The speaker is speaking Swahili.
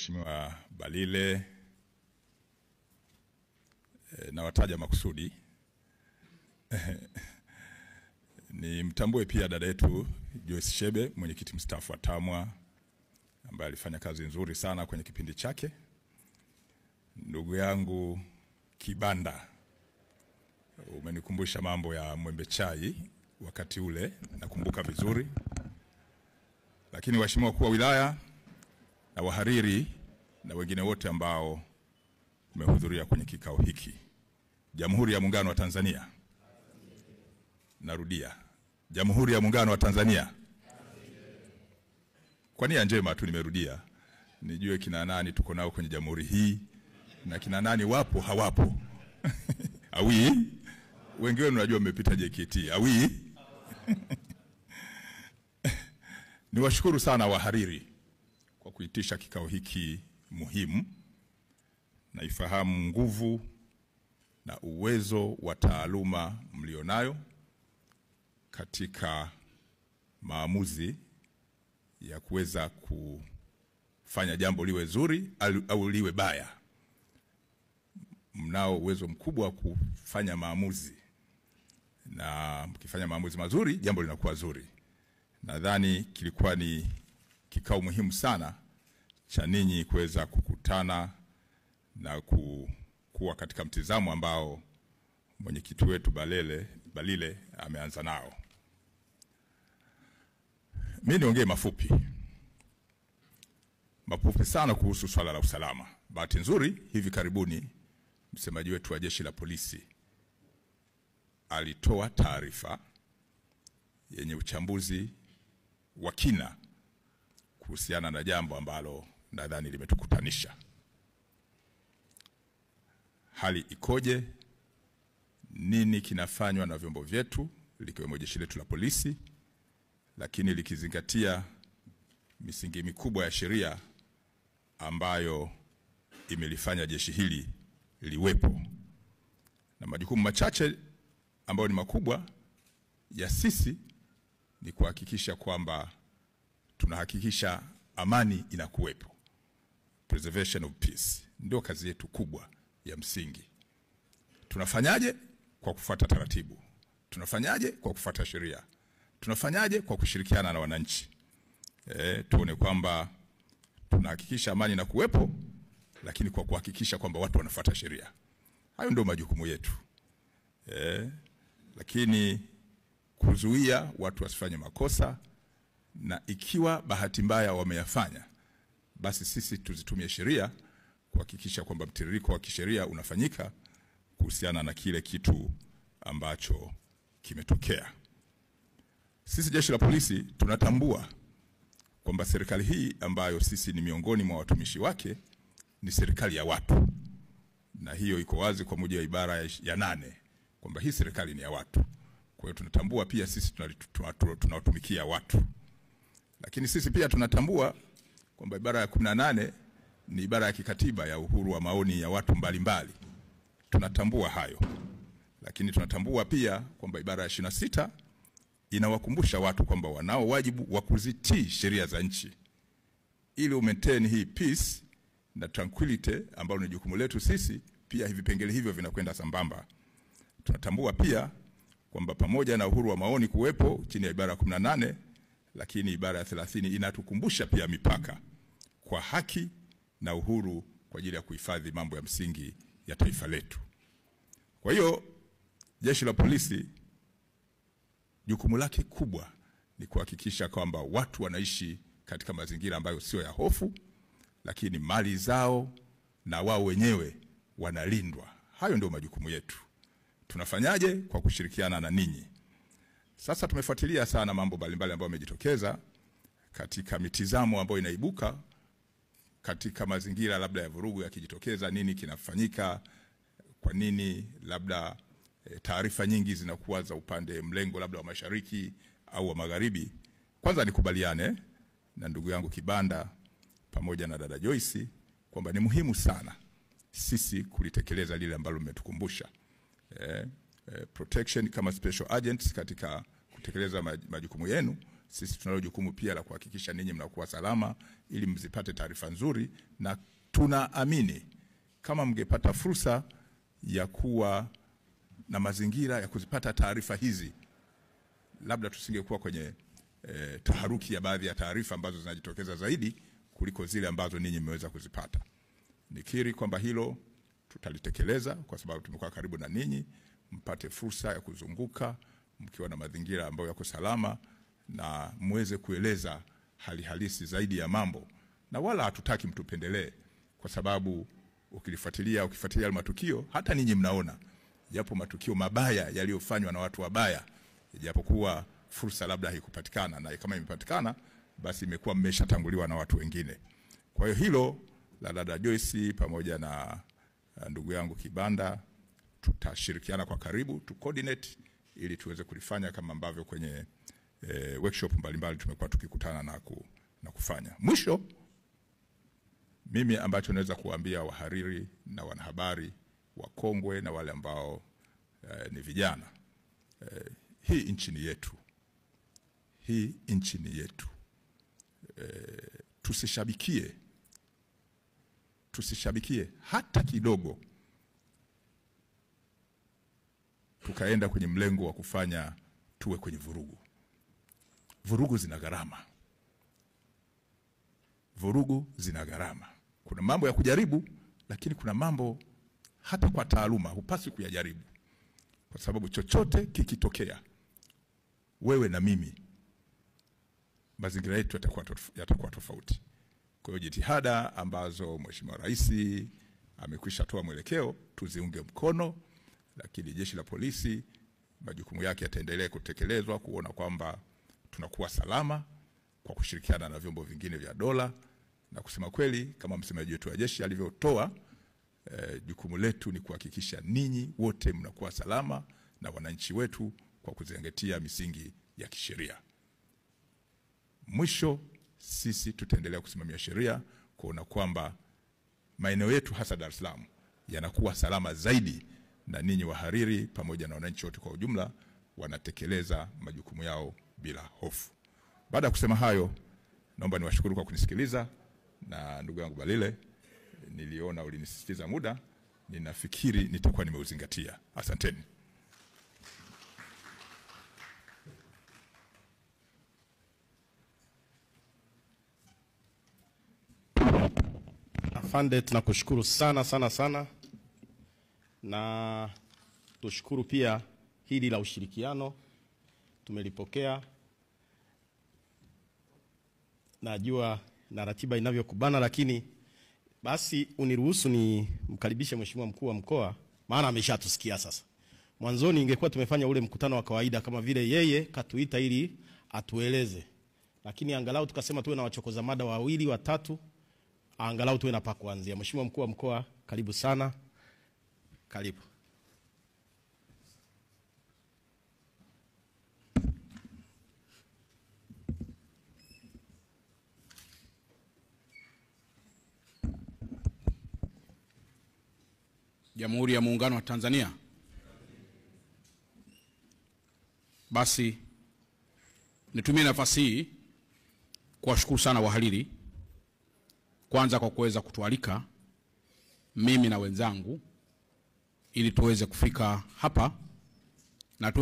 Mheshimiwa Balile, na wataja makusudi. Ni mtambue pia dada yetu Joyce Shebe, mwenyekiti mstaafu wa TAMWA, ambaye alifanya kazi nzuri sana kwenye kipindi chake. Ndugu yangu Kibanda, umenikumbusha mambo ya Mwembe Chai wakati ule, nakumbuka vizuri. Lakini waheshimiwa wakuu wa wilaya na wahariri na wengine wote ambao mmehudhuria kwenye kikao hiki. Jamhuri ya Muungano wa Tanzania. Narudia. Jamhuri ya Muungano wa Tanzania. Kwa nia njema tu nimerudia. Nijue kina nani tuko nao kwenye jamhuri hii na kina nani wapo hawapo. Awi? Wengi wenu najua mmepita JKT. Awi? Niwashukuru sana wahariri kwa kuitisha kikao hiki muhimu. Naifahamu nguvu na uwezo wa taaluma mlionayo katika maamuzi ya kuweza kufanya jambo liwe zuri au liwe baya. Mnao uwezo mkubwa wa kufanya maamuzi, na mkifanya maamuzi mazuri jambo linakuwa zuri. Nadhani kilikuwa ni kikao muhimu sana cha ninyi kuweza kukutana na kuwa katika mtizamo ambao mwenyekiti wetu Balile ameanza nao. Mimi niongee mafupi sana kuhusu swala la usalama. Bahati nzuri hivi karibuni msemaji wetu wa Jeshi la Polisi alitoa taarifa yenye uchambuzi wa kina kuhusiana na jambo ambalo nadhani limetukutanisha. Hali ikoje? Nini kinafanywa na vyombo vyetu likiwemo jeshi letu la polisi, lakini likizingatia misingi mikubwa ya sheria ambayo imelifanya jeshi hili liwepo. Na majukumu machache ambayo ni makubwa ya sisi ni kuhakikisha kwamba tunahakikisha amani inakuwepo. Preservation of peace. Ndio kazi yetu kubwa ya msingi. Tunafanyaje? Kwa kufuata taratibu. Tunafanyaje? Kwa kufuata sheria. Tunafanyaje? Kwa kushirikiana na wananchi. Tuone kwamba tunahakikisha amani inakuwepo, lakini kwa kuhakikisha kwamba watu wanafuata sheria. Hayo ndio majukumu yetu. Lakini kuzuia watu wasifanye makosa, na ikiwa bahati mbaya wameyafanya, basi sisi tuzitumie sheria kuhakikisha kwamba mtiririko wa kisheria unafanyika kuhusiana na kile kitu ambacho kimetokea. Sisi Jeshi la Polisi tunatambua kwamba serikali hii ambayo sisi ni miongoni mwa watumishi wake ni serikali ya watu. Na hiyo iko wazi kwa mujibu wa ibara ya 8 kwamba hii serikali ni ya watu. Kwa hiyo tunatambua pia sisi tunawatumikia watu. Lakini sisi pia tunatambua kwamba ibara ya 18 ni ibara ya kikatiba ya uhuru wa maoni ya watu mbalimbali. Tunatambua hayo. Lakini tunatambua pia kwamba ibara ya 26 inawakumbusha watu kwamba wanao wajibu wa kuzitii sheria za nchi ili maintain hii peace na tranquility ambayo ni jukumu letu sisi. Pia hivi vipengele hivyo vinakwenda sambamba. Tunatambua pia kwamba pamoja na uhuru wa maoni kuwepo chini ya ibara ya 18, lakini ibara ya 30 inatukumbusha pia mipaka kwa haki na uhuru kwa ajili ya kuhifadhi mambo ya msingi ya taifa letu. Kwa hiyo Jeshi la Polisi jukumu lake kubwa ni kuhakikisha kwamba watu wanaishi katika mazingira ambayo sio ya hofu, lakini mali zao na wao wenyewe wanalindwa. Hayo ndio majukumu yetu. Tunafanyaje? Kwa kushirikiana na ninyi. Sasa tumefuatilia sana mambo mbalimbali ambayo yamejitokeza katika mitizamo ambayo inaibuka katika mazingira labda ya vurugu yakijitokeza, nini kinafanyika, kwa nini labda taarifa nyingi zinakuwa za upande mlengo labda wa mashariki au wa magharibi. Kwanza nikubaliane na ndugu yangu Kibanda pamoja na dada Joyce kwamba ni muhimu sana sisi kulitekeleza lile ambalo mmetukumbusha. Protection kama special agents katika kutekeleza majukumu yenu, sisi tunalo jukumu pia la kuhakikisha ninyi mnakuwa salama ili mzipate taarifa nzuri, na tunaamini kama mngepata fursa ya kuwa na mazingira ya kuzipata taarifa hizi, labda tusingekuwa kwenye taharuki ya baadhi ya taarifa ambazo zinajitokeza zaidi kuliko zile ambazo ninyi mmeweza kuzipata. Nikiri kwamba hilo tutalitekeleza kwa sababu tumekuwa karibu na ninyi, mpate fursa ya kuzunguka mkiwa na mazingira ambayo yako salama na muweze kueleza hali halisi zaidi ya mambo, na wala hatutaki mtupendelee, kwa sababu ukifuatilia matukio hata ninyi mnaona yapo matukio mabaya yaliyofanywa na watu wabaya, japokuwa fursa labda haikupatikana, na kama imepatikana basi imekuwa mmeshatanguliwa na watu wengine. Kwa hiyo hilo la dada Joyce pamoja na ndugu yangu Kibanda tutashirikiana kwa karibu, tu coordinate ili tuweze kulifanya kama ambavyo kwenye workshop mbalimbali tumekuwa tukikutana na kufanya. Mwisho, mimi ambacho naweza kuambia wahariri na wanahabari wakongwe na wale ambao ni vijana, hii nchi ni yetu. Hii nchi ni yetu. Tusishabikie hata kidogo tukaenda kwenye mlengo wa kufanya tuwe kwenye vurugu. Vurugu zina gharama. Vurugu zina gharama. Kuna mambo ya kujaribu, lakini kuna mambo hata kwa taaluma hupaswi kuyajaribu, kwa sababu chochote kikitokea, wewe na mimi, mazingira yetu yatakuwa tofauti. Kwa hiyo jitihada ambazo Mheshimiwa Rais amekwisha toa mwelekeo tuziunge mkono, lakini jeshi la polisi majukumu yake yataendelea kutekelezwa kuona kwamba tunakuwa salama kwa kushirikiana na vyombo vingine vya dola. Na kusema kweli, kama msemaji wetu wa jeshi alivyotoa, jukumu letu ni kuhakikisha ninyi wote mnakuwa salama na wananchi wetu kwa kuzingatia misingi ya kisheria. Mwisho, sisi tutaendelea kusimamia sheria kuona kwamba maeneo yetu hasa Dar es Salaam yanakuwa salama zaidi, na ninyi wahariri pamoja na wananchi wote kwa ujumla wanatekeleza majukumu yao bila hofu. Baada ya kusema hayo, naomba niwashukuru kwa kunisikiliza, na ndugu yangu Balile, niliona ulinisisitiza muda, ninafikiri nitakuwa nimeuzingatia. Asanteni. Afande, tunakushukuru sana, na tushukuru pia hili la ushirikiano tumelipokea. Najua na ratiba inavyokubana, lakini basi uniruhusu ni mkaribishe Mheshimiwa Mkuu wa Mkoa, maana ameshatusikia sasa. Mwanzoni ingekuwa tumefanya ule mkutano wa kawaida kama vile yeye katuita ili atueleze, lakini angalau tukasema tuwe na wachokoza mada wawili watatu, angalau tuwe na pa kuanzia. Mheshimiwa Mkuu wa Mkoa, karibu sana. Karibu. Jamhuri ya Muungano wa Tanzania. Basi nitumie nafasi hii kuwashukuru sana wahariri, kwanza kwa kuweza kutualika mimi na wenzangu ili tuweze kufika hapa na